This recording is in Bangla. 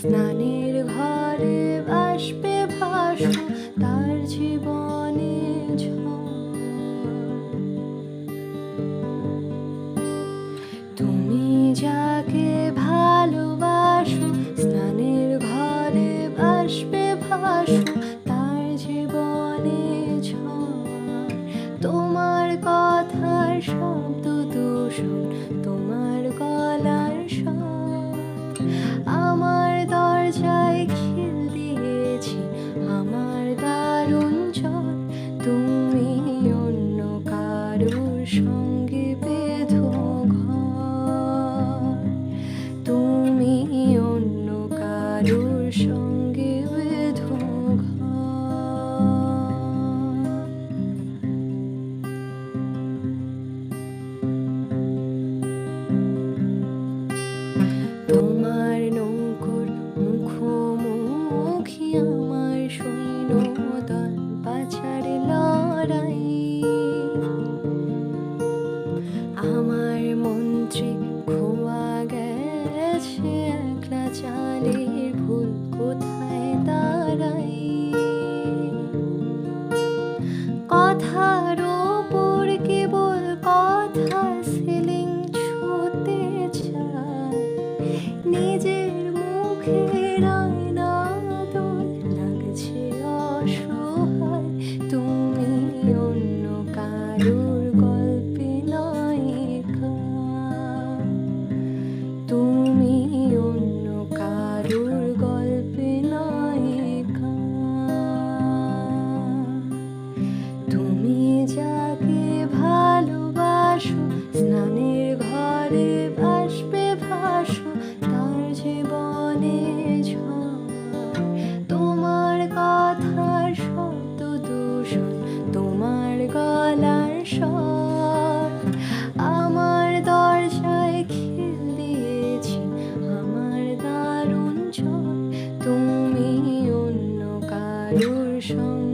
স্নানের ঘরে বাষ্পে ভাসো তার জীবনে ঝড়। তুমি যাকে ভালোবাসো স্নানের ঘরে বাষ্পে ভাসো তার জীবনে ঝড়। তোমার কথার শব্দ দূষণ, তোমার গলার স্বর আমার দরজায় খিল দিয়েছি আমার দারুণ ঝড়। তুমি অন্য কারোর সঙ্গে বেঁধো ঘর, তুমি অন্য কারোর সঙ্গে বেঁধো ঘর। তোমার নৌকোর মুখোমুখি আমার সৈন্যদল বাঁচার লড়াই। আমার মন্ত্রী খোয়া গেছে একলা চালের ভুল কোথায় দাঁড়াই। কথার ওপর কেবল কথা সিলিং ছুঁতে চায়, নিজের মুখের আয়না দোল লাগছে অসহায়। তুমি অন্য কারোর গল্পে নায়িকা, তুমি অন্য কারোর গল্পে নায়িকা। তুমি যাকে ভালোবাসো স্নানের ঘরে বাষ্পে ভাসো তার জীবনে ঝড়। তোমার কথার শব্দ দূষণ, তোমার গলার স্বর আমার দরজায় খিল দিয়েছি আমার দারুণ ঝড়। তুমি অন্য কারোর সঙ্গে